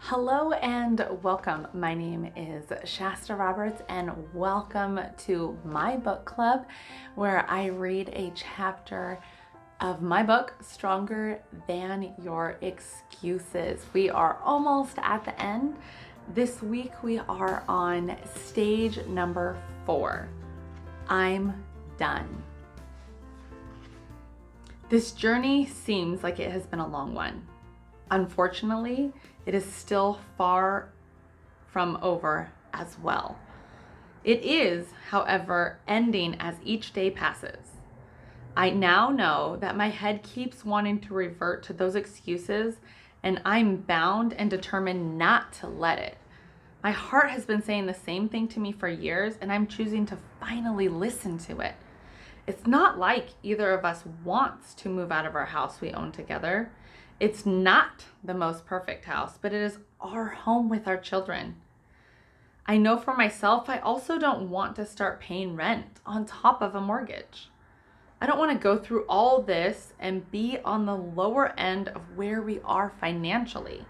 Hello and welcome. My name is Shasta Roberts and welcome to my book club where I read a chapter of my book, Stronger Than Your Excuses. We are almost at the end. This week we are on stage number 4. I'm done. This journey seems like it has been a long one. Unfortunately, it is still far from over as well. It is, however, ending as each day passes. I now know that my head keeps wanting to revert to those excuses, and I'm bound and determined not to let it. My heart has been saying the same thing to me for years, and I'm choosing to finally listen to it. It's not like either of us wants to move out of our house we own together. It's not the most perfect house, but it is our home with our children. I know for myself, I also don't want to start paying rent on top of a mortgage. I don't want to go through all this and be on the lower end of where we are financially.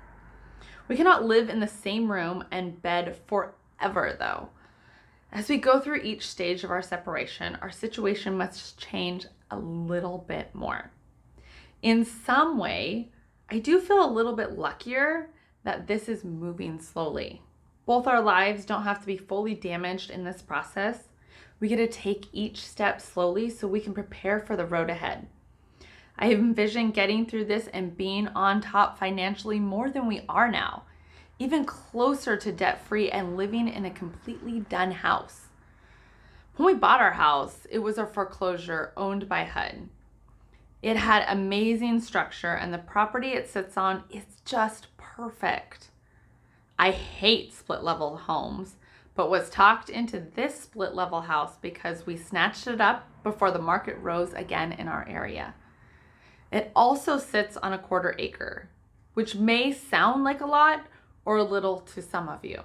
We cannot live in the same room and bed forever, though. As we go through each stage of our separation, our situation must change a little bit more. In some way, I do feel a little bit luckier that this is moving slowly. Both our lives don't have to be fully damaged in this process. We get to take each step slowly so we can prepare for the road ahead. I envision getting through this and being on top financially more than we are now, even closer to debt-free and living in a completely done house. When we bought our house, it was a foreclosure owned by HUD. It had amazing structure and the property it sits on is just perfect. I hate split-level homes, but was talked into this split-level house because we snatched it up before the market rose again in our area. It also sits on a 1/4 acre, which may sound like a lot or a little to some of you.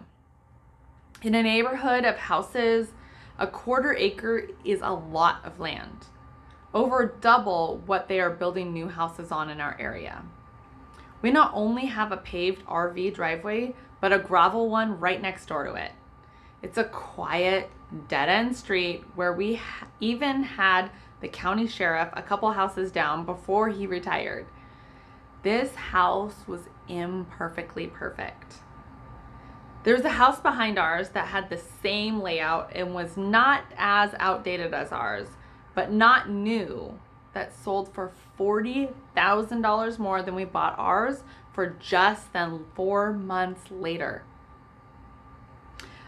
In a neighborhood of houses, a 1/4 acre is a lot of land. Over double what they are building new houses on in our area. We not only have a paved RV driveway, but a gravel one right next door to it. It's a quiet, dead-end street where we even had the county sheriff a couple houses down before he retired. This house was imperfectly perfect. There's a house behind ours that had the same layout and was not as outdated as ours, but not new, that sold for $40,000 more than we bought ours for just then 4 months later.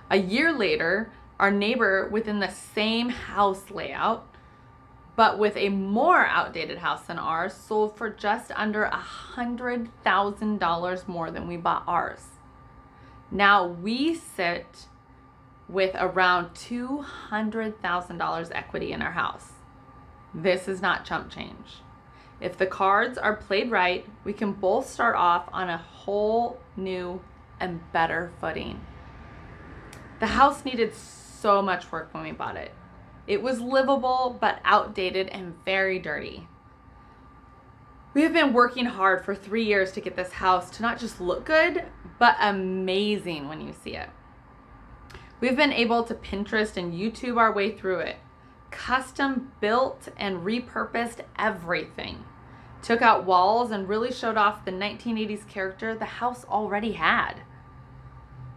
A year later, our neighbor within the same house layout, but with a more outdated house than ours, sold for just under $100,000 more than we bought ours. Now we sit with around $200,000 equity in our house. This is not chump change. If the cards are played right, we can both start off on a whole new and better footing. The house needed so much work when we bought it. It was livable, but outdated and very dirty. We have been working hard for 3 years to get this house to not just look good, but amazing when you see it. We've been able to Pinterest and YouTube our way through it. Custom built and repurposed everything. Took out walls and really showed off the 1980s character the house already had.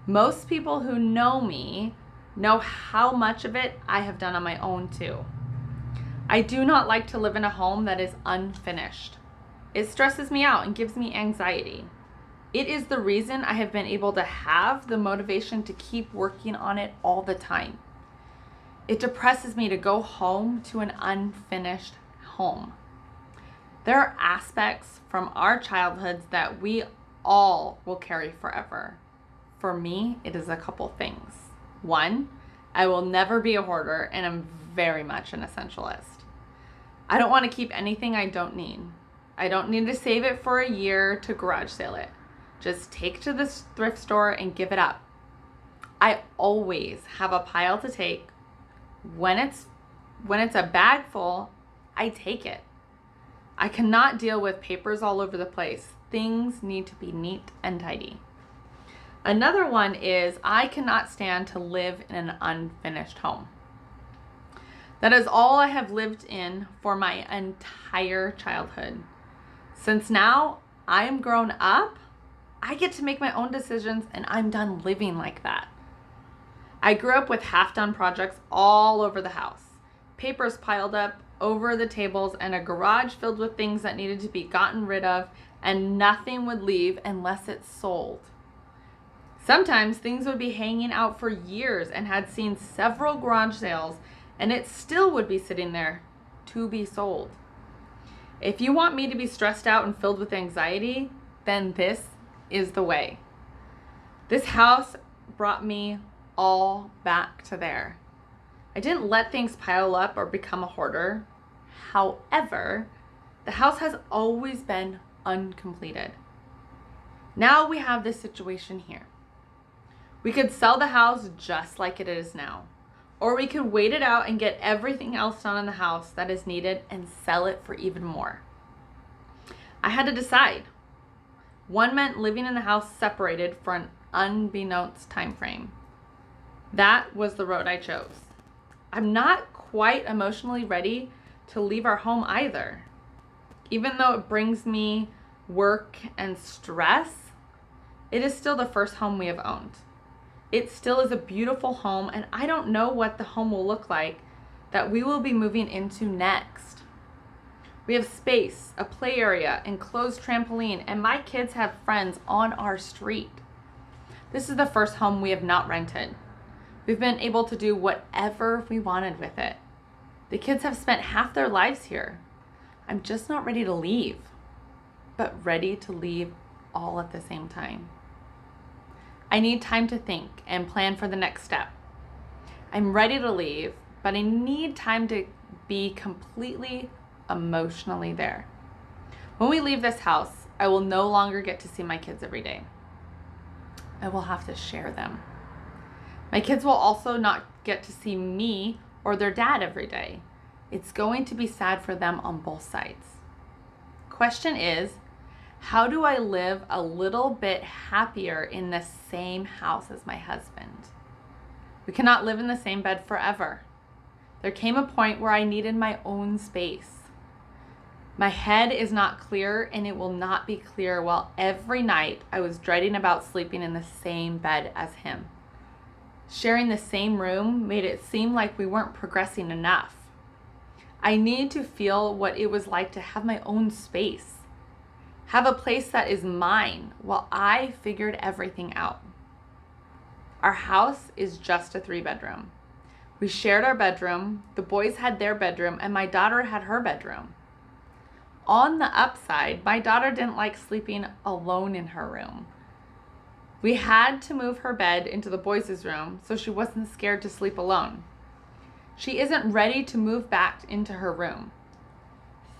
Most people who know me know how much of it I have done on my own too. I do not like to live in a home that is unfinished. It stresses me out and gives me anxiety. It is the reason I have been able to have the motivation to keep working on it all the time. It depresses me to go home to an unfinished home. There are aspects from our childhoods that we all will carry forever. For me, it is a couple things. 1, I will never be a hoarder and I'm very much an essentialist. I don't want to keep anything I don't need. I don't need to save it for a year to garage sale it. Just take to the thrift store and give it up. I always have a pile to take. When it's a bag full, I take it. I cannot deal with papers all over the place. Things need to be neat and tidy. Another one is I cannot stand to live in an unfinished home. That is all I have lived in for my entire childhood. Since now I am grown up, I get to make my own decisions and I'm done living like that. I grew up with half-done projects all over the house, papers piled up over the tables, and a garage filled with things that needed to be gotten rid of, and nothing would leave unless it's sold. Sometimes things would be hanging out for years and had seen several garage sales, and it still would be sitting there to be sold. If you want me to be stressed out and filled with anxiety, then this is the way. This house brought me all back to there. I didn't let things pile up or become a hoarder. However, the house has always been uncompleted. Now we have this situation here. We could sell the house just like it is now, or we could wait it out and get everything else done in the house that is needed and sell it for even more. I had to decide. One meant living in the house separated for an unbeknownst time frame. That was the road I chose. I'm not quite emotionally ready to leave our home either. Even though it brings me work and stress, it is still the first home we have owned. It still is a beautiful home, and I don't know what the home will look like that we will be moving into next. We have space, a play area, enclosed trampoline, and my kids have friends on our street. This is the first home we have not rented. We've been able to do whatever we wanted with it. The kids have spent half their lives here. I'm just not ready to leave, but ready to leave all at the same time. I need time to think and plan for the next step. I'm ready to leave, but I need time to be completely emotionally there. When we leave this house, I will no longer get to see my kids every day. I will have to share them. My kids will also not get to see me or their dad every day. It's going to be sad for them on both sides. Question is, how do I live a little bit happier in the same house as my husband? We cannot live in the same bed forever. There came a point where I needed my own space. My head is not clear, and it will not be clear while every night I was dreading about sleeping in the same bed as him. Sharing the same room made it seem like we weren't progressing enough. I need to feel what it was like to have my own space. Have a place that is mine while I figured everything out. Our house is just a 3-bedroom. We shared our bedroom, the boys had their bedroom, and my daughter had her bedroom. On the upside, my daughter didn't like sleeping alone in her room. We had to move her bed into the boys' room so she wasn't scared to sleep alone. She isn't ready to move back into her room.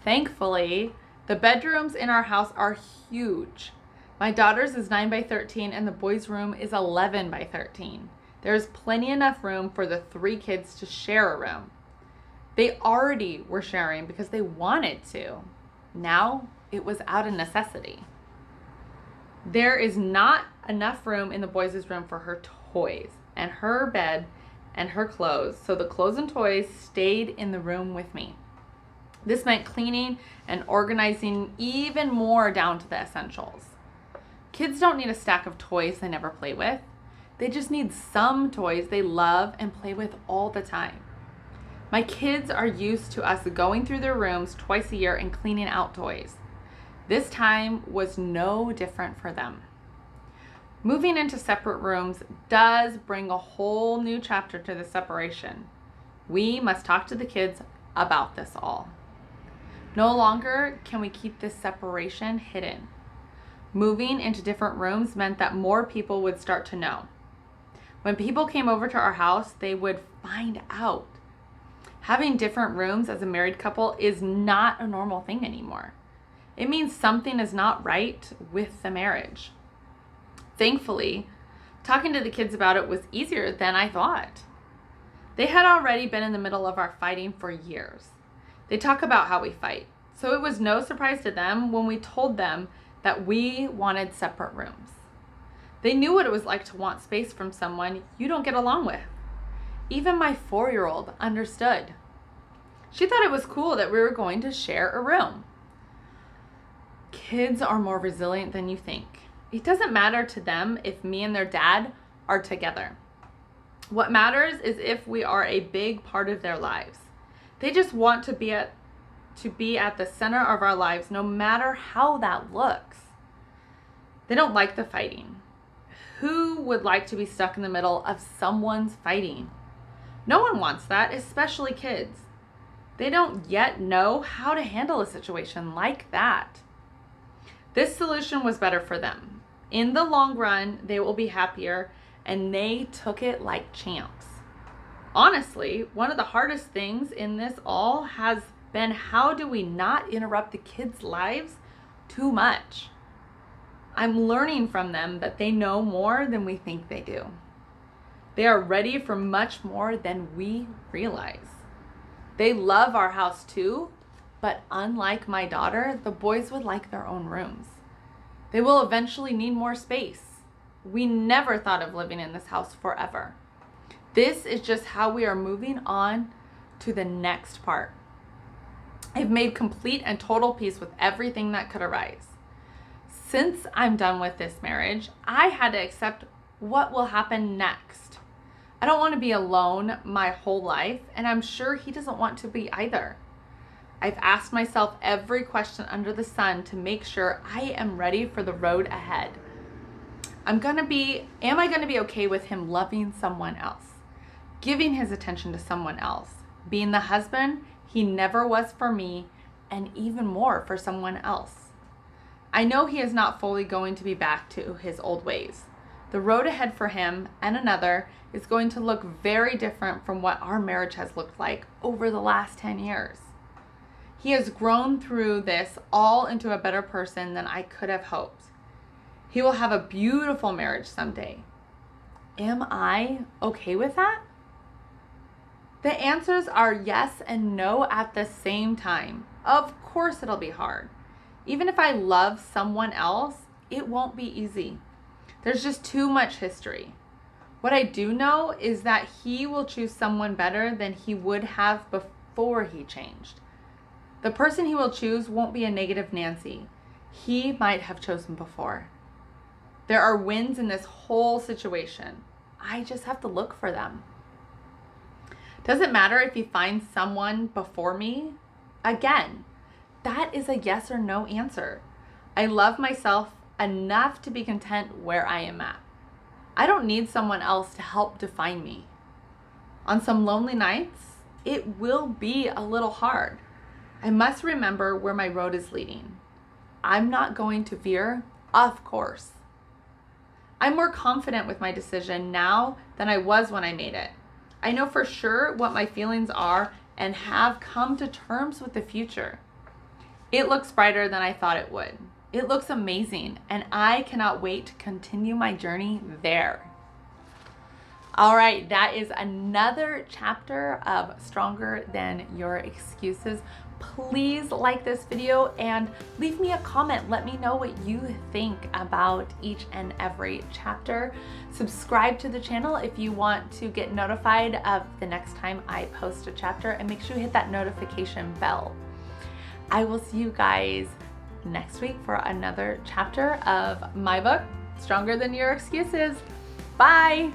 Thankfully, the bedrooms in our house are huge. My daughter's is 9 by 13 and the boys' room is 11 by 13. There's plenty enough room for the 3 kids to share a room. They already were sharing because they wanted to. Now it was out of necessity. There is not enough room in the boys' room for her toys and her bed and her clothes, so the clothes and toys stayed in the room with me. This meant cleaning and organizing even more down to the essentials. Kids don't need a stack of toys they never play with. They just need some toys they love and play with all the time. My kids are used to us going through their rooms twice a year and cleaning out toys. This time was no different for them. Moving into separate rooms does bring a whole new chapter to the separation. We must talk to the kids about this all. No longer can we keep this separation hidden. Moving into different rooms meant that more people would start to know. When people came over to our house, they would find out. Having different rooms as a married couple is not a normal thing anymore. It means something is not right with the marriage. Thankfully, talking to the kids about it was easier than I thought. They had already been in the middle of our fighting for years. They talk about how we fight, so it was no surprise to them when we told them that we wanted separate rooms. They knew what it was like to want space from someone you don't get along with. Even my 4-year-old understood. She thought it was cool that we were going to share a room. Kids are more resilient than you think. It doesn't matter to them if me and their dad are together. What matters is if we are a big part of their lives. They just want to be at the center of our lives, no matter how that looks. They don't like the fighting. Who would like to be stuck in the middle of someone's fighting? No one wants that, especially kids. They don't yet know how to handle a situation like that. This solution was better for them. In the long run, they will be happier, and they took it like champs. Honestly, one of the hardest things in this all has been, how do we not interrupt the kids' lives too much? I'm learning from them that they know more than we think they do. They are ready for much more than we realize. They love our house too, but unlike my daughter, the boys would like their own rooms. They will eventually need more space. We never thought of living in this house forever. This is just how we are moving on to the next part. I've made complete and total peace with everything that could arise. Since I'm done with this marriage, I had to accept what will happen next. I don't want to be alone my whole life, and I'm sure he doesn't want to be either. I've asked myself every question under the sun to make sure I am ready for the road ahead. Am I going to be okay with him loving someone else, giving his attention to someone else, being the husband he never was for me, and even more for someone else? I know he is not fully going to be back to his old ways. The road ahead for him and another is going to look very different from what our marriage has looked like over the last 10 years. He has grown through this all into a better person than I could have hoped. He will have a beautiful marriage someday. Am I okay with that? The answers are yes and no at the same time. Of course it'll be hard. Even if I love someone else, it won't be easy. There's just too much history. What I do know is that he will choose someone better than he would have before he changed. The person he will choose won't be a negative Nancy he might have chosen before. There are wins in this whole situation. I just have to look for them. Doesn't matter if he finds someone before me. Again, that is a yes or no answer. I love myself enough to be content where I am at. I don't need someone else to help define me. On some lonely nights, it will be a little hard. I must remember where my road is leading. I'm not going to veer, of course. I'm more confident with my decision now than I was when I made it. I know for sure what my feelings are and have come to terms with the future. It looks brighter than I thought it would. It looks amazing, and I cannot wait to continue my journey there. All right, that is another chapter of Stronger Than Your Excuses. Please like this video and leave me a comment. Let me know what you think about each and every chapter. Subscribe to the channel if you want to get notified of the next time I post a chapter, and make sure you hit that notification bell. I will see you guys next week for another chapter of my book, Stronger Than Your Excuses. Bye.